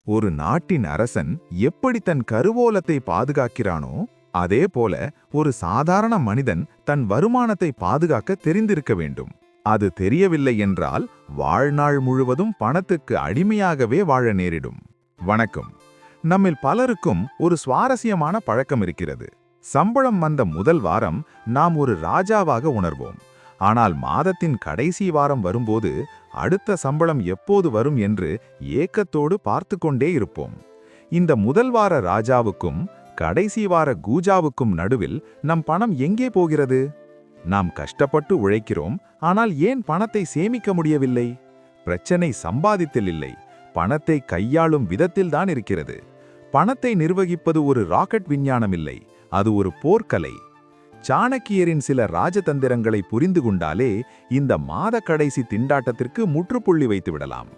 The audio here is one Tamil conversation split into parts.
ஒரு நாட்டின் அரசன் எப்படி தன் கருவூலத்தை பாதுகாக்கிறானோ அதே போல ஒரு சாதாரண மனிதன் தன் வருமானத்தை பாதுகாக்க தெரிந்திருக்க வேண்டும். அது தெரியவில்லை என்றால் வாழ்நாள் முழுவதும் பணத்துக்கு அடிமையாகவே வாழ நேரிடும். வணக்கம். நம்மில் பலருக்கும் ஒரு சுவாரஸ்யமான பழக்கம் இருக்கிறது. சம்பளம் வந்த முதல் வாரம் நாம் ஒரு ராஜாவாக உணர்வோம். ஆனால் மாதத்தின் கடைசி வாரம் வரும்போது அடுத்த சம்பளம் எப்போது வரும் என்று ஏக்கத்தோடு பார்த்து கொண்டே இருப்போம். இந்த முதல் வார ராஜாவுக்கும் கடைசி வார கூஜாவுக்கும் நடுவில் நம் பணம் எங்கே போகிறது? நாம் கஷ்டப்பட்டு உழைக்கிறோம், ஆனால் ஏன் பணத்தை சேமிக்க முடியவில்லை? பிரச்சனை சம்பாதித்தில் இல்லை, பணத்தை கையாளும் விதத்தில்தான் இருக்கிறது. பணத்தை நிர்வகிப்பது ஒரு ராக்கெட் விஞ்ஞானம் இல்லை, அது ஒரு போர்க்கலை. சாணக்கியரின் சில ராஜதந்திரங்களை புரிந்து கொண்டாலே இந்த மாத கடைசி திண்டாட்டத்திற்கு முற்றுப்புள்ளி வைத்து விடலாம்.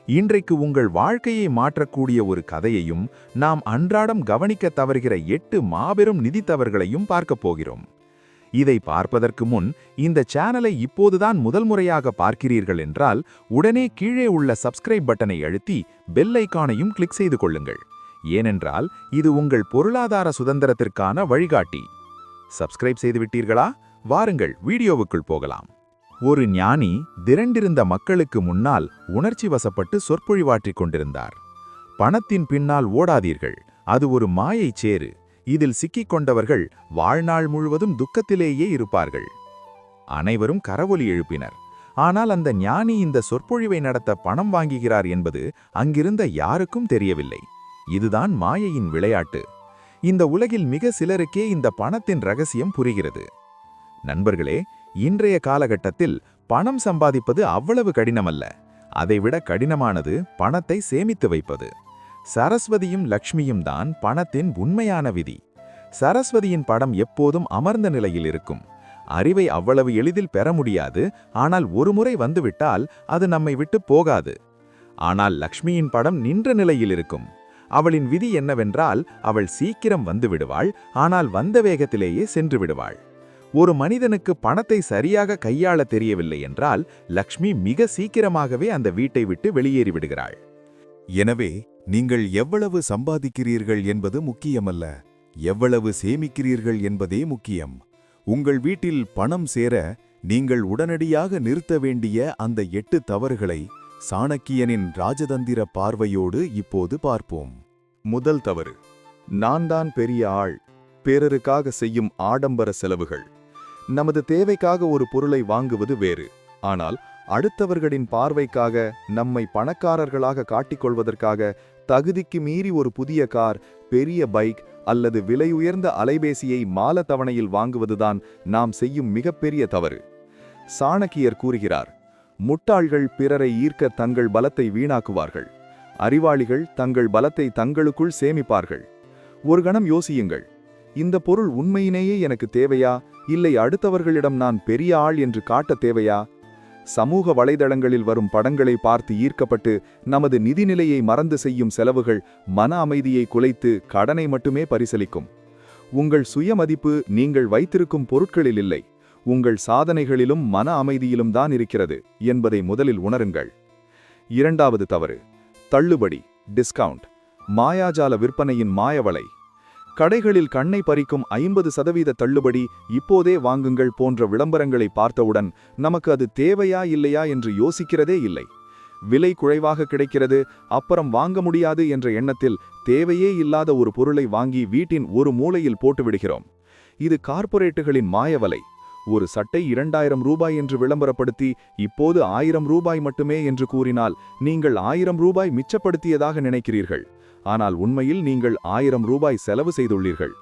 இன்றைக்கு உங்கள் வாழ்க்கையை மாற்றக்கூடிய ஒரு கதையையும் நாம் அன்றாடம் கவனிக்க தவறுகிற 8 மாபெரும் நிதி தவறுகளையும் பார்க்கப் போகிறோம். இதை பார்ப்பதற்கு முன் இந்த சேனலை இப்போதுதான் முதல் முறையாக பார்க்கிறீர்கள் என்றால் உடனே கீழே உள்ள சப்ஸ்கிரைப் பட்டனை அழுத்தி பெல் ஐகானையும் கிளிக் செய்து கொள்ளுங்கள். ஏனென்றால் இது உங்கள் பொருளாதார சுதந்திரத்திற்கான வழிகாட்டி. சப்ஸ்கிரைப் செய்து விட்டீர்களா? வாருங்கள் வீடியோவுக்குள் போகலாம். ஒரு ஞானி திரண்டிருந்த மக்களுக்கு முன்னால் உணர்ச்சி வசப்பட்டு சொற்பொழிவாற்றிக் கொண்டிருந்தார். பணத்தின் பின்னால் ஓடாதீர்கள், அது ஒரு மாயைச் சேறு. இதில் சிக்கிக் கொண்டவர்கள் வாழ்நாள் முழுவதும் துக்கத்திலேயே இருப்பார்கள். அனைவரும் கரவொலி எழுப்பினர். ஆனால் அந்த ஞானி இந்த சொற்பொழிவை நடத்த பணம் வாங்குகிறார் என்பது அங்கிருந்த யாருக்கும் தெரியவில்லை. இதுதான் மாயையின் விளையாட்டு. இந்த உலகில் மிக சிலருக்கே இந்த பணத்தின் ரகசியம் புரிகிறது. நண்பர்களே, இன்றைய காலகட்டத்தில் பணம் சம்பாதிப்பது அவ்வளவு கடினமல்ல. அதைவிட கடினமானது பணத்தை சேமித்து வைப்பது. சரஸ்வதியும் லக்ஷ்மியும் தான் பணத்தின் உண்மையான விதி. சரஸ்வதியின் படம் எப்போதும் அமர்ந்த நிலையில் இருக்கும். அறிவை அவ்வளவு எளிதில் பெற முடியாது, ஆனால் ஒருமுறை வந்துவிட்டால் அது நம்மை விட்டு போகாது. ஆனால் லக்ஷ்மியின் படம் நின்ற நிலையில் இருக்கும். அவளின் விதி என்னவென்றால் அவள் சீக்கிரம் வந்து விடுவாள், ஆனால் வந்த வேகத்திலேயே சென்று விடுவாள். ஒரு மனிதனுக்கு பணத்தை சரியாக கையாள தெரியவில்லை என்றால் லக்ஷ்மி மிக சீக்கிரமாகவே அந்த வீட்டை விட்டு வெளியேறி விடுகிறாள். எனவே நீங்கள் எவ்வளவு சம்பாதிக்கிறீர்கள் என்பது முக்கியமல்ல, எவ்வளவு சேமிக்கிறீர்கள் என்பதே முக்கியம். உங்கள் வீட்டில் பணம் சேர நீங்கள் உடனடியாக நிறுத்த வேண்டிய அந்த 8 தவறுகளை சாணக்கியனின் ராஜதந்திர பார்வையோடு இப்போது பார்ப்போம். முதல் தவறு: நான் தான் பெரிய ஆள். பிறருக்காக செய்யும் ஆடம்பர செலவுகள். நமது தேவைக்காக ஒரு பொருளை வாங்குவது வேறு, ஆனால் அடுத்தவர்களின் பார்வைக்காக நம்மை பணக்காரர்களாக காட்டிக்கொள்வதற்காக தகுதிக்கு மீறி ஒரு புதிய கார், பெரிய பைக் அல்லது விலையுயர்ந்த அலைபேசியை மால தவணையில் வாங்குவதுதான் நாம் செய்யும் மிகப்பெரிய தவறு. சாணக்கியர் கூறுகிறார், முட்டாள்கள் பிறரை ஈர்க்க தங்கள் பலத்தை வீணாக்குவார்கள். அறிவாளிகள் தங்கள் பலத்தை தங்களுக்குள் சேமிப்பார்கள். ஒரு கணம் யோசியுங்கள், இந்த பொருள் உண்மையிலேயே எனக்கு தேவையா, இல்லை அடுத்தவர்களிடம் நான் பெரிய ஆள் என்று காட்ட தேவையா? சமூக வலைதளங்களில் வரும் படங்களை பார்த்து ஈர்க்கப்பட்டு நமது நிதிநிலையை மறந்து செய்யும் செலவுகள் மன அமைதியை குலைத்து கடனை மட்டுமே பரிசலிக்கும். உங்கள் சுயமதிப்பு நீங்கள் வைத்திருக்கும் பொருட்களில் இல்லை, உங்கள் சாதனைகளிலும் மன அமைதியிலும் தான் இருக்கிறது என்பதை முதலில் உணருங்கள். இரண்டாவது தவறு: தள்ளுபடி, டிஸ்கவுண்ட். மாயாஜால விற்பனையின் மாயவலை. கடைகளில் கண்ணை பறிக்கும் 50% தள்ளுபடி, இப்போதே வாங்குங்கள் போன்ற விளம்பரங்களை பார்த்தவுடன் நமக்கு அது தேவையா இல்லையா என்று யோசிக்கிறதே இல்லை. விலை குறைவாக கிடைக்கிறது, அப்புறம் வாங்க முடியாது என்ற எண்ணத்தில் தேவையே இல்லாத ஒரு பொருளை வாங்கி வீட்டின் ஒரு மூலையில் போட்டுவிடுகிறோம். இது கார்ப்பரேட்டுகளின் மாயவலை. ஒரு சட்டை 2000 ரூபாய் என்று விளம்பரப்படுத்தி இப்போது 1000 ரூபாய் மட்டுமே என்று கூறினால் நீங்கள் 1000 ரூபாய் மிச்சப்படுத்தியதாக நினைக்கிறீர்கள். ஆனால் உண்மையில் நீங்கள் 1000 ரூபாய் செலவு செய்துள்ளீர்கள்.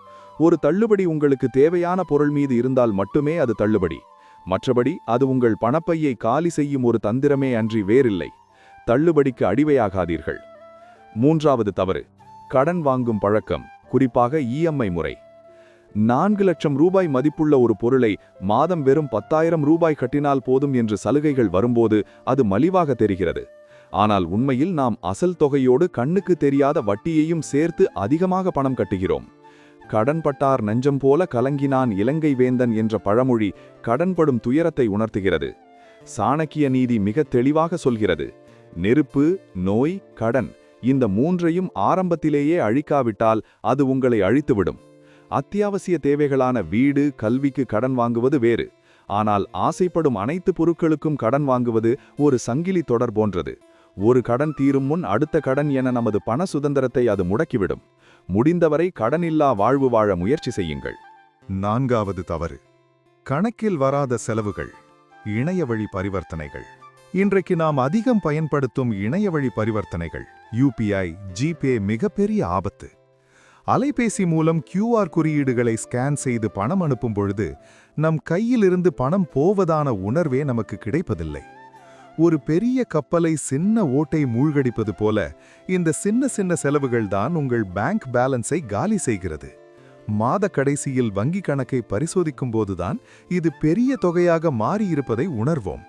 ஒரு தள்ளுபடி உங்களுக்கு தேவையான பொருள் மீது இருந்தால் மட்டுமே அது தள்ளுபடி. மற்றபடி அது உங்கள் பணப்பையை காலி செய்யும் ஒரு தந்திரமே அன்றி வேறில்லை. தள்ளுபடிக்கு அடிமையாகாதீர்கள். மூன்றாவது தவறு: கடன் வாங்கும் பழக்கம், குறிப்பாக இஎம்ஐ முறை. 4 லட்சம் ரூபாய் மதிப்புள்ள ஒரு பொருளை மாதம் வெறும் 10,000 ரூபாய் கட்டினால் போதும் என்று சலுகைகள் வரும்போது அது மலிவாக தெரிகிறது. ஆனால் உண்மையில் நாம் அசல் தொகையோடு கண்ணுக்கு தெரியாத வட்டியையும் சேர்த்து அதிகமாக பணம் கட்டுகிறோம். கடன்பட்டார் நெஞ்சம் போல கலங்கினான் இலங்கை வேந்தன் என்ற பழமொழி கடன்படும் துயரத்தை உணர்த்துகிறது. சாணக்கிய நீதி மிக தெளிவாக சொல்கிறது, நெருப்பு, நோய், கடன் இந்த மூன்றையும் ஆரம்பத்திலேயே அழிக்காவிட்டால் அது உங்களை அழித்துவிடும். அத்தியாவசிய தேவைகளான வீடு, கல்விக்கு கடன் வாங்குவது வேறு. ஆனால் ஆசைப்படும் அனைத்து பொருட்களுக்கும் கடன் வாங்குவது ஒரு சங்கிலி தொடர் போன்றது. ஒரு கடன் தீரும் முன் அடுத்த கடன் என நமது பண சுதந்திரத்தை அது முடக்கிவிடும். முடிந்தவரை கடனில்லா வாழ்வு வாழ முயற்சி செய்யுங்கள். 4வது தவறு, கணக்கில் வராத செலவுகள். இணையவழி பரிவர்த்தனைகள். இன்றைக்கு நாம் அதிகம் பயன்படுத்தும் இணையவழி பரிவர்த்தனைகள் UPI, ஜிபே மிகப்பெரிய ஆபத்து. அலைபேசி மூலம் QR குறியீடுகளை ஸ்கேன் செய்து பணம் அனுப்பும் பொழுது நம் கையிலிருந்து பணம் போவதான உணர்வே நமக்கு கிடைப்பதில்லை. ஒரு பெரிய கப்பலை சின்ன ஓட்டை மூழ்கடிப்பது போல இந்த சின்ன சின்ன செலவுகள் தான் உங்கள் பேங்க் பேலன்ஸை காலி செய்கிறது. மாத கடைசியில் வங்கி கணக்கை பரிசோதிக்கும் போதுதான் இது பெரிய தொகையாக மாறியிருப்பதை உணர்வோம்.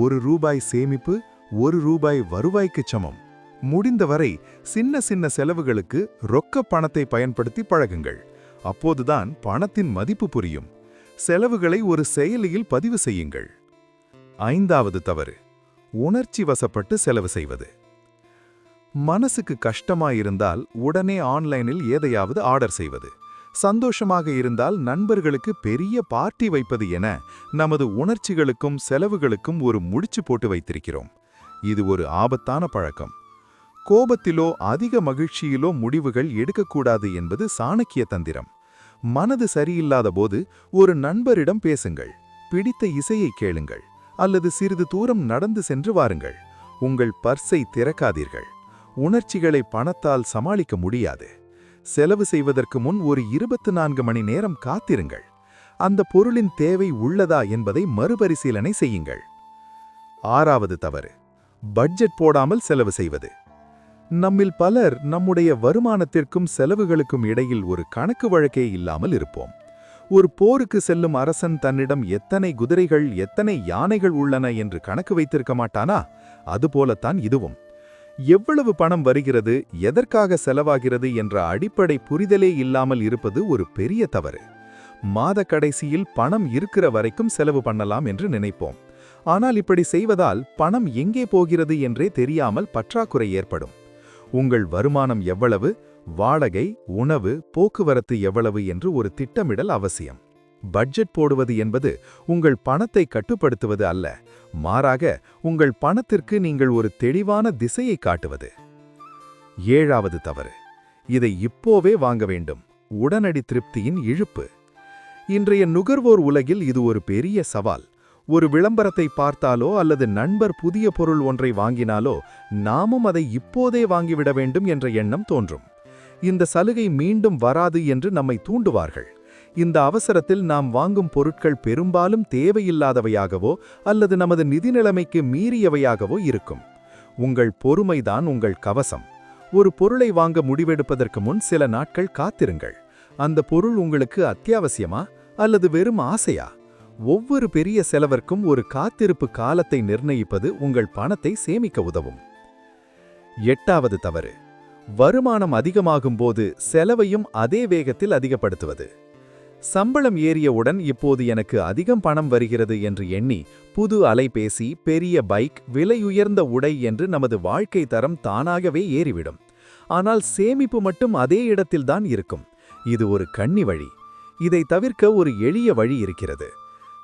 ₹1 சேமிப்பு ₹1 வருவாய்க்கு சமம். முடிந்தவரை சின்ன சின்ன செலவுகளுக்கு ரொக்க பணத்தை பயன்படுத்தி பழகுங்கள். அப்போதுதான் பணத்தின் மதிப்பு புரியும். செலவுகளை ஒரு செயலியில் பதிவு செய்யுங்கள். 5வது தவறு, உணர்ச்சி வசப்பட்டு செலவு செய்வது. மனசுக்கு கஷ்டமாயிருந்தால் உடனே ஆன்லைனில் எதையாவது ஆர்டர் செய்வது, சந்தோஷமாக இருந்தால் நண்பர்களுக்கு பெரிய பார்ட்டி வைப்பது என நமது உணர்ச்சிகளுக்கும் செலவுகளுக்கும் ஒரு முடிச்சு போட்டு வைத்திருக்கிறோம். இது ஒரு ஆபத்தான பழக்கம். கோபத்திலோ அதிக மகிழ்ச்சியிலோ முடிவுகள் எடுக்கக்கூடாது என்பது சாணக்கிய தந்திரம். மனது சரியில்லாத போது ஒரு நண்பரிடம் பேசுங்கள், பிடித்த இசையை கேளுங்கள், அல்லது சிறிது தூரம் நடந்து சென்று வாருங்கள். உங்கள் பர்ஸை திறக்காதீர்கள். உணர்ச்சிகளை பணத்தால் சமாளிக்க முடியாது. செலவு செய்வதற்கு முன் ஒரு 24 மணி நேரம் காத்திருங்கள். அந்த பொருளின் தேவை உள்ளதா என்பதை மறுபரிசீலனை செய்யுங்கள். 6வது தவறு, பட்ஜெட் போடாமல் செலவு செய்வது. நம்மில் பலர் நம்முடைய வருமானத்திற்கும் செலவுகளுக்கும் இடையில் ஒரு கணக்கு வழக்கே இல்லாமல் இருப்போம். ஒரு போருக்கு செல்லும் அரசன் தன்னிடம் எத்தனை குதிரைகள், எத்தனை யானைகள் உள்ளன என்று கணக்கு வைத்திருக்க மாட்டானா? அதுபோலத்தான் இதுவும். எவ்வளவு பணம் வருகிறது, எதற்காக செலவாகிறது என்ற அடிப்படை புரிதலே இல்லாமல் இருப்பது ஒரு பெரிய தவறு. மாத கடைசியில் பணம் இருக்கிற வரைக்கும் செலவு பண்ணலாம் என்று நினைப்போம். ஆனால் இப்படி செய்வதால் பணம் எங்கே போகிறது என்றே தெரியாமல் பற்றாக்குறை ஏற்படும். உங்கள் வருமானம் எவ்வளவு, வாடகை, உணவு, போக்குவரத்து எவ்வளவு என்று ஒரு திட்டமிடல் அவசியம். பட்ஜெட் போடுவது என்பது உங்கள் பணத்தை கட்டுப்படுத்துவது அல்ல, மாறாக உங்கள் பணத்திற்கு நீங்கள் ஒரு தெளிவான திசையை காட்டுவது. 7வது தவறு, இதை இப்போவே வாங்க வேண்டும். உடனடி திருப்தியின் இழுப்பு. இன்றைய நுகர்வோர் உலகில் இது ஒரு பெரிய சவால். ஒரு விளம்பரத்தை பார்த்தாலோ அல்லது நண்பர் புதிய பொருள் ஒன்றை வாங்கினாலோ நாமும் அதை இப்போதே வாங்கிவிட வேண்டும் என்ற எண்ணம் தோன்றும். இந்த சலுகை மீண்டும் வராது என்று நம்மை தூண்டுவார்கள். இந்த அவசரத்தில் நாம் வாங்கும் பொருட்கள் பெரும்பாலும் தேவையில்லாதவையாகவோ அல்லது நமது நிதி நிலைமைக்கு மீறியவையாகவோ இருக்கும். உங்கள் பொறுமைதான் உங்கள் கவசம். ஒரு பொருளை வாங்க முடிவெடுப்பதற்கு முன் சில நாட்கள் காத்திருங்கள். அந்த பொருள் உங்களுக்கு அத்தியாவசியமா அல்லது வெறும் ஆசையா? ஒவ்வொரு பெரிய செலவிற்கும் ஒரு காத்திருப்பு காலத்தை நிர்ணயிப்பது உங்கள் பணத்தை சேமிக்க உதவும். 8வது தவறு, வருமானம் அதிகமாகும் போது செலவையும் அதே வேகத்தில் அதிகப்படுத்துவது. சம்பளம் ஏறியவுடன் இப்போது எனக்கு அதிகம் பணம் வருகிறது என்று எண்ணி புது அலைபேசி, பெரிய பைக், விலையுயர்ந்த உடை என்று நமது வாழ்க்கை தரம் தானாகவே ஏறிவிடும். ஆனால் சேமிப்பு மட்டும் அதே இடத்தில்தான் இருக்கும். இது ஒரு கன்னி வழி. இதை தவிர்க்க ஒரு எளிய வழி இருக்கிறது.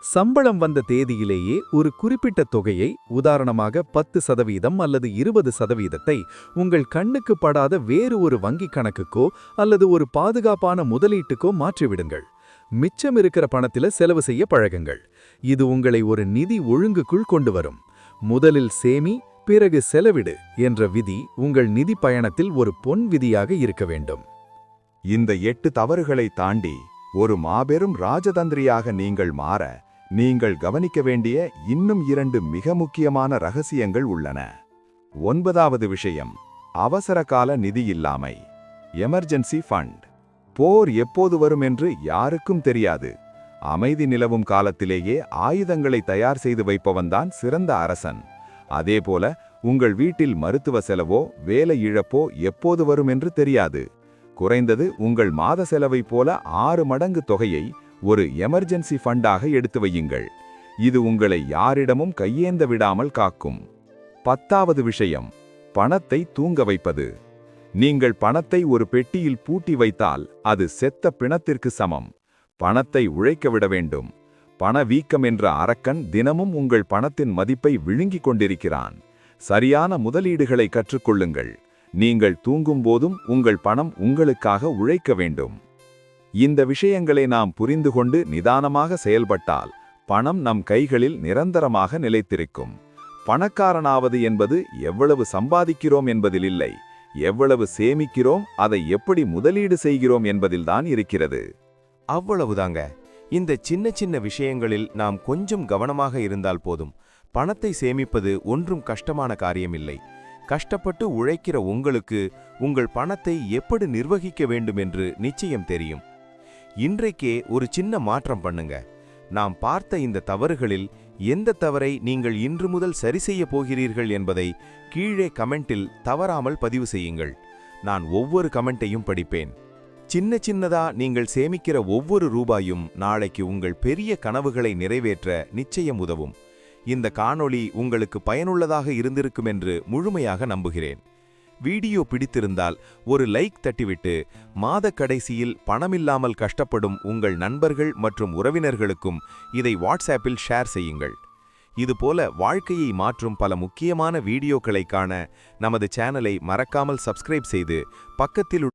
சம்பளம் வந்த தேதியிலேயே ஒரு குறிப்பிட்ட தொகையை, உதாரணமாக 10% அல்லது 20% உங்கள் கண்ணுக்கு படாத வேறு ஒரு வங்கிக் கணக்குக்கோ அல்லது ஒரு பாதுகாப்பான முதலீட்டுக்கோ மாற்றிவிடுங்கள். மிச்சம் இருக்கிற பணத்தில செலவு செய்ய பழகுங்கள். இது உங்களை ஒரு நிதி ஒழுங்குக்குள் கொண்டு வரும். முதலில் சேமி, பிறகு செலவிடு என்ற விதி உங்கள் நிதி பயணத்தில் ஒரு பொன் விதியாக இருக்க வேண்டும். இந்த 8 தவறுகளை தாண்டி ஒரு மாபெரும் ராஜதந்திரியாக நீங்கள் மாற நீங்கள் கவனிக்க வேண்டிய இன்னும் 2 மிக முக்கியமான ரகசியங்கள் உள்ளன. 9வது விஷயம், அவசரகால நிதி இல்லாமை, எமர்ஜென்சி ஃபண்ட். போர் எப்போது வரும் என்று யாருக்கும் தெரியாது. அமைதி நிலவும் காலத்திலேயே ஆயுதங்களை தயார் செய்து வைப்பவன்தான் சிறந்த அரசன். அதேபோல உங்கள் வீட்டில் மருத்துவ செலவோ வேலை இழப்போ எப்போது வரும் என்று தெரியாது. குறைந்தது உங்கள் மாத செலவை போல 6 மடங்கு தொகையை ஒரு எமர்ஜென்சி ஃபண்டாக எடுத்து வையுங்கள். இது உங்களை யாரிடமும் கையேந்த விடாமல் காக்கும். 10வது விஷயம், பணத்தை தூங்க வைப்பது. நீங்கள் பணத்தை ஒரு பெட்டியில் பூட்டி வைத்தால் அது செத்த பிணத்திற்கு சமம். பணத்தை உழைக்க விட வேண்டும். பணவீக்கம் என்ற அரக்கன் தினமும் உங்கள் பணத்தின் மதிப்பை விழுங்கிக் கொண்டிருக்கிறான். சரியான முதலீடுகளை கற்றுக்கொள்ளுங்கள். நீங்கள் தூங்கும்போதும் உங்கள் பணம் உங்களுக்காக உழைக்க வேண்டும். இந்த விஷயங்களை நாம் புரிந்து கொண்டு நிதானமாக செயல்பட்டால் பணம் நம் கைகளில் நிரந்தரமாக நிலைத்திருக்கும். பணக்காரனாவது என்பது எவ்வளவு சம்பாதிக்கிறோம் என்பதில் இல்லை, எவ்வளவு சேமிக்கிறோம், அதை எப்படி முதலீடு செய்கிறோம் என்பதில்தான் இருக்கிறது. அவ்வளவுதாங்க. இந்த சின்ன சின்ன விஷயங்களில் நாம் கொஞ்சம் கவனமாக இருந்தால் போதும். பணத்தை சேமிப்பது ஒன்றும் கஷ்டமான காரியமில்லை. கஷ்டப்பட்டு உழைக்கிற உங்களுக்கு உங்கள் பணத்தை எப்படி நிர்வகிக்க வேண்டும் என்று நிச்சயம் தெரியும். இன்றைக்கே ஒரு சின்ன மாற்றம் பண்ணுங்க. நாம் பார்த்த இந்த தவறுகளில் எந்த தவறை நீங்கள் இன்று முதல் சரி செய்ய போகிறீர்கள் என்பதை கீழே கமெண்டில் தவறாமல் பதிவு செய்யுங்கள். நான் ஒவ்வொரு கமெண்ட்டையும் படிப்பேன். சின்ன சின்னதா நீங்கள் சேமிக்கிற ஒவ்வொரு ரூபாயும் நாளைக்கு உங்கள் பெரிய கனவுகளை நிறைவேற்ற நிச்சயம் உதவும். இந்த காணொளி உங்களுக்கு பயனுள்ளதாக இருந்திருக்கும் என்று முழுமையாக நம்புகிறேன். வீடியோ பிடித்திருந்தால் ஒரு லைக் தட்டிவிட்டு மாத கடைசியில் பணமில்லாமல் கஷ்டப்படும் உங்கள் நண்பர்கள் மற்றும் உறவினர்களுக்கும் இதை வாட்ஸ்ஆப்பில் ஷேர் செய்யுங்கள். இதுபோல வாழ்க்கையை மாற்றும் பல முக்கியமான வீடியோக்களை காண நமது சேனலை மறக்காமல் சப்ஸ்கிரைப் செய்து பக்கத்தில்